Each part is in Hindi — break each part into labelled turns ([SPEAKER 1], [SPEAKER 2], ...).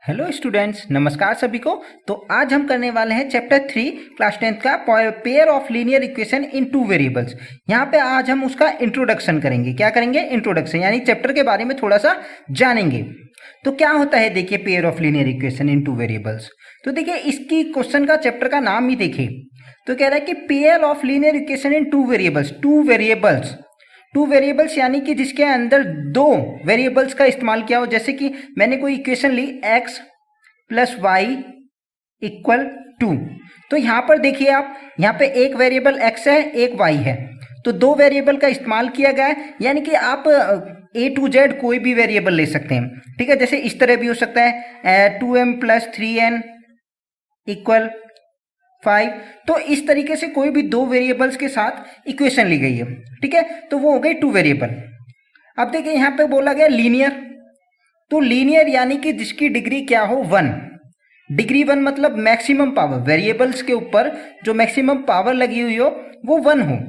[SPEAKER 1] हेलो स्टूडेंट्स, नमस्कार सभी को। तो आज हम करने वाले हैं चैप्टर 3 क्लास 10th का pair of linear equation in two variables. यहाँ पे आज हम उसका इंट्रोडक्शन करेंगे। क्या करेंगे? इंट्रोडक्शन, यानी चैप्टर के बारे में थोड़ा सा जानेंगे। तो क्या होता है, देखिए, pair of linear equation in two variables. तो देखिए, इसकी क्वेश्चन का चैप्टर का नाम ही देखिए, तो कह रहा है कि pair of linear equation in two variables. Two variables यानी कि जिसके अंदर दो वेरिएबल्स का इस्तेमाल किया हो। जैसे कि मैंने कोई इक्वेशन ली x प्लस वाई इक्वल 2। तो यहां पर देखिए आप, यहां पे एक वेरिएबल x है, एक y है, तो दो वेरिएबल का इस्तेमाल किया गया है। यानी कि आप a to z कोई भी वेरिएबल ले सकते हैं, ठीक है। जैसे इस तरह भी हो सकता है 2m प्लस 3n इक्वल 5। तो इस तरीके से कोई भी दो वेरिएबल्स के साथ इक्वेशन ली गई है, ठीक है। तो वो हो गई टू वेरिएबल। अब देखिए, यहां पे बोला गया लीनियर। तो लीनियर यानी कि जिसकी डिग्री क्या हो, 1। डिग्री 1 मतलब मैक्सिमम पावर, वेरिएबल्स के ऊपर जो मैक्सिमम पावर लगी हुई हो वो 1 हो।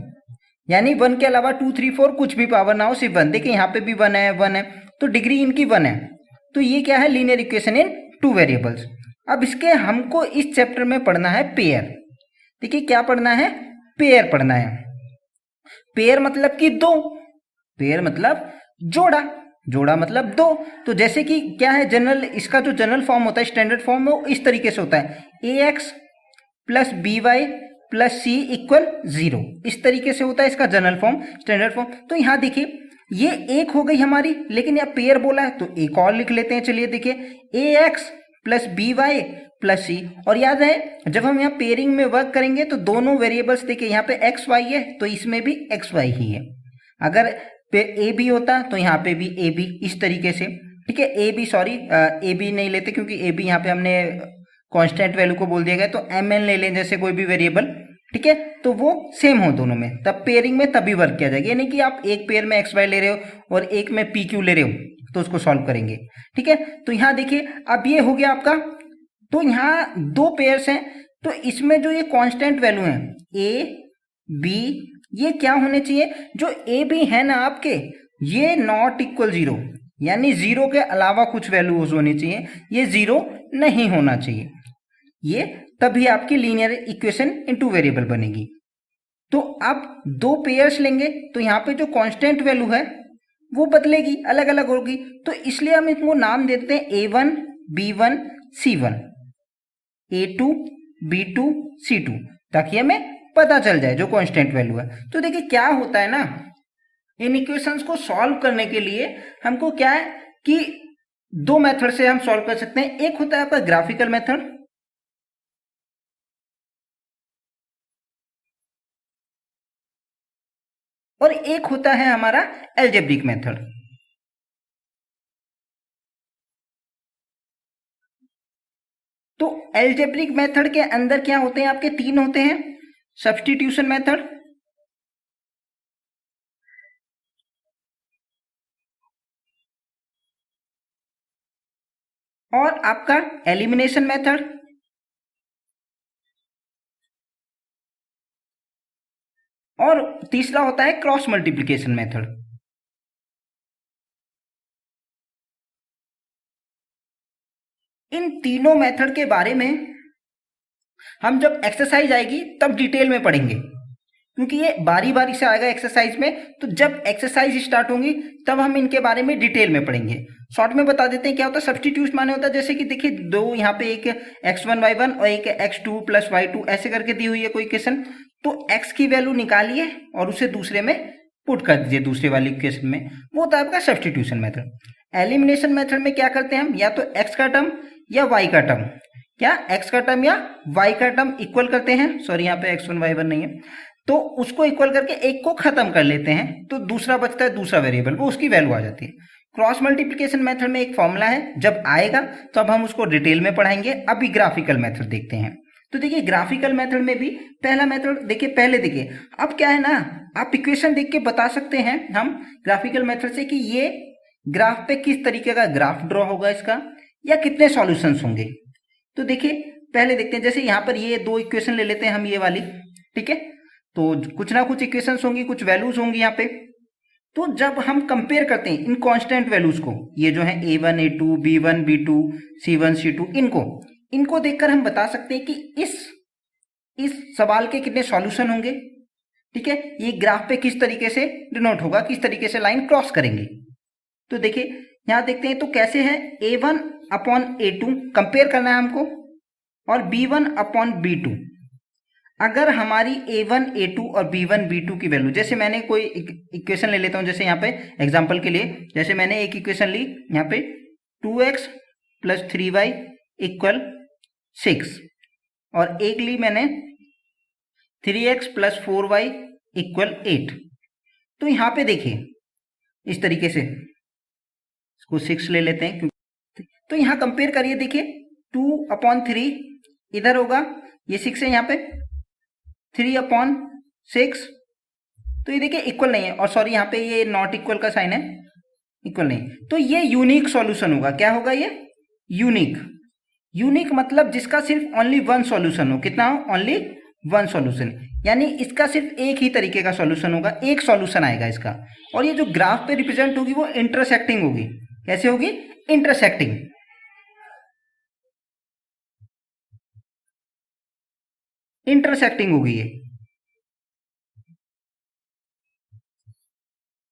[SPEAKER 1] यानी 1 के अलावा 2 3 4 कुछ भी पावर ना हो, सिर्फ 1। देखिए यहाँ पे भी 1 है, 1 है, तो डिग्री इनकी 1 है। तो ये क्या है? Linear equation in two variables. अब इसके हमको इस चैप्टर में पढ़ना है पेयर। देखिए क्या पढ़ना है? पेयर पढ़ना है। पेयर मतलब कि दो, पेयर मतलब जोड़ा, जोड़ा मतलब दो। तो जैसे कि क्या है, जनरल, इसका जो जनरल फॉर्म होता है, स्टैंडर्ड फॉर्म, वो इस तरीके से होता है, ax plus b y plus c equal 0। इस तरीके से होता है इसका जनरल फॉर्म, स्टैंडर्ड फॉर्म। तो यहां देखिए, ये एक हो गई हमारी, लेकिन यह पेयर बोला है तो एक और लिख लेते हैं। चलिए देखिए, ax plus b y plus c. और याद है, जब हम यहाँ पेयरिंग में वर्क करेंगे तो दोनों वेरिएबल्स, देखिए यहाँ पे एक्स वाई है तो इसमें भी एक्स वाई ही है। अगर ए बी होता तो यहाँ पे भी ए बी, इस तरीके से, ठीक है। A B, sorry, A B नहीं लेते क्योंकि ए बी यहाँ पे हमने कांस्टेंट वैल्यू को बोल दिया गया। तो एम एन ले लें जैसे कोई भी वेरिएबल, ठीक है, तो वो सेम हो दोनों में, तब पेयरिंग में तभी वर्क किया जाएगा। यानी कि आप एक पेयर में एक्स वाई ले रहे हो और एक में पी क्यू ले रहे हो तो उसको सॉल्व करेंगे, ठीक है। तो यहाँ देखिए, अब ये हो गया आपका। तो यहाँ दो पेयर्स हैं, तो इसमें जो ये कांस्टेंट वैल्यू है ए बी, ये क्या होने चाहिए? जो ए बी है ना आपके, ये नॉट इक्वल 0, यानी 0 के अलावा कुछ वैल्यू होनी चाहिए, ये 0 नहीं होना चाहिए। ये तभी आपकी linear equation in two variable बनेगी। तो अब दो पेयर्स लेंगे तो यहाँ पे जो कांस्टेंट वैल्यू है वो बदलेगी, अलग अलग होगी। तो इसलिए हम इसको नाम देते हैं A1 B1 C1, A2 B2 C2, ताकि हमें पता चल जाए जो कांस्टेंट वैल्यू है। तो देखिए क्या होता है ना, इन इक्वेशंस को सॉल्व करने के लिए हमको क्या है कि दो मेथड से हम सॉल्व कर सकते हैं। एक होता है आपका ग्राफिकल मेथड, और एक होता है हमारा एल्जेब्रिक मेथड। तो एल्जेब्रिक मेथड के अंदर क्या होते हैं आपके? तीन होते हैं, सब्स्टिट्यूशन मेथड, और आपका एलिमिनेशन मेथड, और तीसरा होता है क्रॉस मल्टीप्लिकेशन मेथड। इन तीनों मेथड के बारे में हम जब एक्सरसाइज आएगी तब डिटेल में पढ़ेंगे, क्योंकि ये बारी बारी से आएगा एक्सरसाइज में। तो जब एक्सरसाइज स्टार्ट होंगी तब हम इनके बारे में डिटेल में पढ़ेंगे। शॉर्ट में बता देते हैं क्या होता है। सब्स्टिट्यूट माने होता है, जैसे कि देखिए, दो यहाँ पे एक x1 y1 और एक x2 प्लस y2 ऐसे करके दी हुई है कोई इक्वेशन। तो x की वैल्यू निकालिए और उसे दूसरे में पुट कर दीजिए, दूसरे वाली इक्वेशन में। वो होता है आपका सब्स्टिट्यूशन मेथड। एलिमिनेशन मेथड में क्या करते हैं हम? या तो x का टर्म या y का टर्म, क्या x का टर्म या y का टर्म इक्वल करते हैं, सॉरी यहाँ पे x1 y1 नहीं है, तो उसको इक्वल करके एक को खत्म कर लेते हैं, तो दूसरा बचता है दूसरा वेरिएबल, वो उसकी वैल्यू आ जाती है। क्रॉस मल्टीप्लिकेशन मेथड में एक फॉर्मूला है, जब आएगा तो अब हम उसको डिटेल में पढ़ाएंगे। अभी ग्राफिकल मेथड देखते हैं। तो देखिए, ग्राफिकल मेथड में भी पहला मेथड देखिए, पहले देखिए, अब क्या है ना, आप इक्वेशन देख के बता सकते हैं हम ग्राफिकल मेथड से कि ये ग्राफ पे किस तरीके का ग्राफ ड्रॉ होगा इसका, या कितने सॉल्यूशंस होंगे। तो देखिए पहले देखते हैं, जैसे यहाँ पर ये दो इक्वेशन ले लेते हैं हम, ये वाली, ठीक है। तो कुछ ना कुछ इक्वेशंस होंगी, कुछ वैल्यूज होंगी यहाँ पे। तो जब हम कंपेयर करते हैं इन कांस्टेंट वैल्यूज को, ये जो है a1 a2 b1 b2 c1 c2, इनको देखकर हम बता सकते हैं कि इस सवाल के कितने सॉल्यूशन होंगे। ठीक है, ये ग्राफ पे किस तरीके से डिनोट होगा, किस तरीके से लाइन क्रॉस करेंगे। तो देखिए यहां देखते हैं तो कैसे है, a1 अपॉन a2 कंपेयर करना है हमको, और b1 अपॉन b2। अगर हमारी a1 a2 और b1 b2 की वैल्यू, जैसे मैंने कोई इक्वेशन ले लेता हूं, जैसे यहाँ पे एग्जांपल के लिए, जैसे मैंने एक इक्वेशन ली यहाँ पे 2x प्लस 3y इक्वल 6, और एक ली मैंने 3x प्लस 4y इक्वल 8। तो यहाँ पे देखिए इस तरीके से इसको 6 ले लेते हैं, तो यहाँ कंपेयर करिए, देखिए 2 अपॉन 3 इधर होगा, ये 6 है यहाँ पे, 3 अपॉन 6, तो ये देखिए इक्वल नहीं है, और सॉरी यहाँ पे ये नॉट इक्वल का साइन है, इक्वल नहीं, तो ये यूनिक सॉल्यूशन होगा। क्या होगा ये, यूनिक मतलब जिसका सिर्फ ओनली वन सॉल्यूशन हो। कितना हो, ओनली वन सॉल्यूशन, यानी इसका सिर्फ एक ही तरीके का सॉल्यूशन होगा, एक सॉल्यूशन आएगा इसका, और ये जो ग्राफ पे रिप्रेजेंट होगी वो इंटरसेक्टिंग होगी। कैसे होगी, इंटरसेक्टिंग। होगी ये,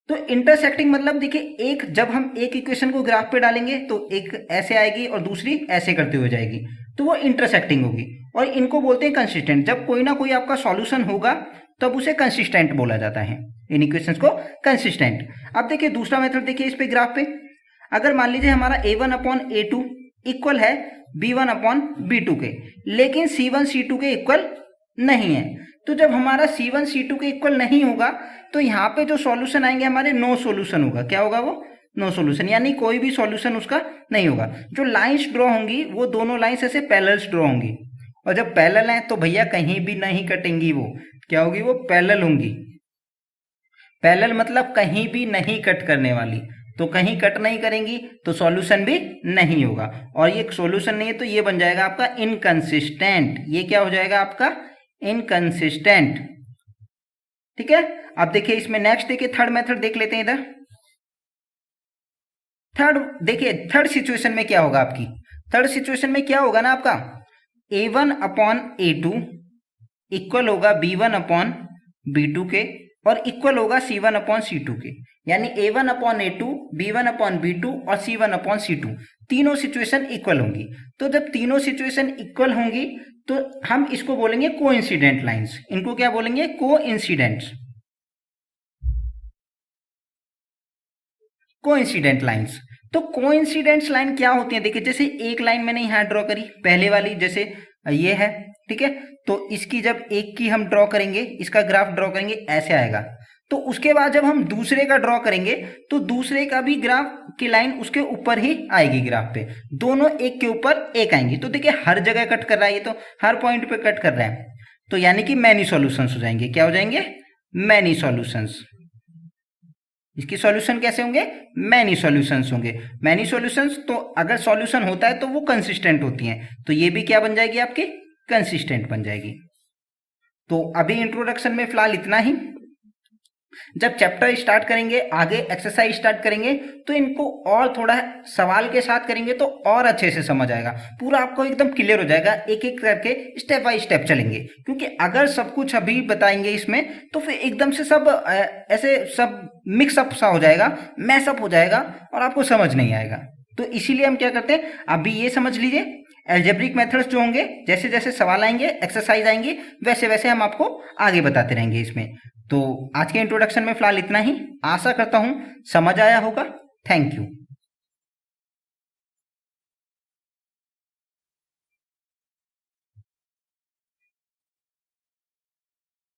[SPEAKER 1] तो इंटरसेक्टिंग मतलब देखिए एक, जब हम एक इक्वेशन को ग्राफ पे डालेंगे तो एक ऐसे आएगी और दूसरी ऐसे करते हुए जाएगी, तो वो इंटरसेक्टिंग होगी। और इनको बोलते हैं कंसिस्टेंट। जब कोई ना कोई आपका सॉल्यूशन होगा तब उसे कंसिस्टेंट बोला जाता है, इन इक्वेशंस को कंसिस्टेंट। अब देखिए दूसरा मेथड देखिए इस पे ग्राफ पे, अगर मान लीजिए हमारा a1 अपॉन a2 इक्वल है b1 अपॉन b2 के, लेकिन c1 c2 के इक्वल नहीं है, तो जब हमारा c1 c2 के इक्वल नहीं होगा तो यहाँ पे जो सॉल्यूशन आएंगे हमारे नो सॉल्यूशन होगा। क्या होगा वो, नो सॉल्यूशन, यानी कोई भी सॉल्यूशन उसका नहीं होगा। जो लाइंस ड्रॉ होंगी वो दोनों लाइंस ऐसे पैरेलल ड्रॉ होंगी, और जब पैरेलल हैं तो भैया कहीं भी नहीं कटेंगी, वो क्या होगी, वो पैरेलल होंगी। पैरेलल मतलब कहीं भी नहीं कट करने वाली, तो कहीं कट नहीं करेंगी तो सॉल्यूशन भी नहीं होगा, और ये सॉल्यूशन नहीं है तो ये बन जाएगा आपका इनकंसिस्टेंट। ये क्या हो जाएगा आपका, इनकंसिस्टेंट। ठीक है, अब देखिए इसमें नेक्स्ट देखिए थर्ड मेथड देख लेते हैं इधर। थर्ड सिचुएशन में क्या होगा आपकी, थर्ड सिचुएशन में क्या होगा ना आपका, a1 अपॉन a2 इक्वल होगा b1 अपॉन b2 के, और इक्वल होगा c1 अपॉन c2 के, यानी a1 upon a2, b1 upon b2 और c1 अपॉन c2, तीनों सिचुएशन इक्वल होंगी। तो जब तीनों सिचुएशन इक्वल होंगी तो हम इसको बोलेंगे कोइंसिडेंट लाइंस। इनको क्या बोलेंगे, कोइंसिडेंट्स, कोइंसिडेंट लाइंस। तो कोइंसिडेंट्स लाइन क्या होती है, देखिए जैसे एक लाइन मैंने यहां ड्रॉ करी, पहले वाली जैसे ये है, ठीक है, तो इसकी जब एक की हम ड्रॉ करेंगे, इसका ग्राफ ड्रॉ करेंगे, ऐसे आएगा। तो उसके बाद जब हम दूसरे का ड्रॉ करेंगे तो दूसरे का भी ग्राफ की लाइन उसके ऊपर ही आएगी, ग्राफ पे दोनों एक के ऊपर एक आएंगी। तो देखिए हर जगह कट कर रहा है, ये तो हर पॉइंट पे कट कर रहा है, तो यानी कि मैनी सॉल्यूशंस हो जाएंगे। क्या हो जाएंगे, मैनी सॉल्यूशंस। इसके सॉल्यूशन कैसे होंगे, मैनी सॉल्यूशंस होंगे। मैनी सॉल्यूशंस, तो अगर सॉल्यूशन होता है तो वो कंसिस्टेंट होती हैं, तो ये भी क्या बन जाएगी आपकी, कंसिस्टेंट बन जाएगी। तो अभी इंट्रोडक्शन में फिलहाल इतना ही। जब चैप्टर स्टार्ट करेंगे, आगे एक्सरसाइज स्टार्ट करेंगे, तो इनको और थोड़ा सवाल के साथ करेंगे तो और अच्छे से समझ आएगा, पूरा आपको एकदम क्लियर हो जाएगा। एक एक करके स्टेप बाय स्टेप चलेंगे, क्योंकि अगर सब कुछ अभी बताएंगे इसमें तो फिर एकदम से सब ऐसे सब मिक्सअप सा हो जाएगा, मैसअप हो जाएगा और आपको समझ नहीं आएगा। तो इसीलिए हम क्या करते हैं, अभी ये समझ लीजिए एल्जेब्रिक मेथड्स जो होंगे, जैसे जैसे सवाल आएंगे, एक्सरसाइज आएंगी, वैसे वैसे हम आपको आगे बताते रहेंगे इसमें। तो आज के इंट्रोडक्शन में फिलहाल इतना ही। आशा करता हूं समझ आया होगा। Thank you.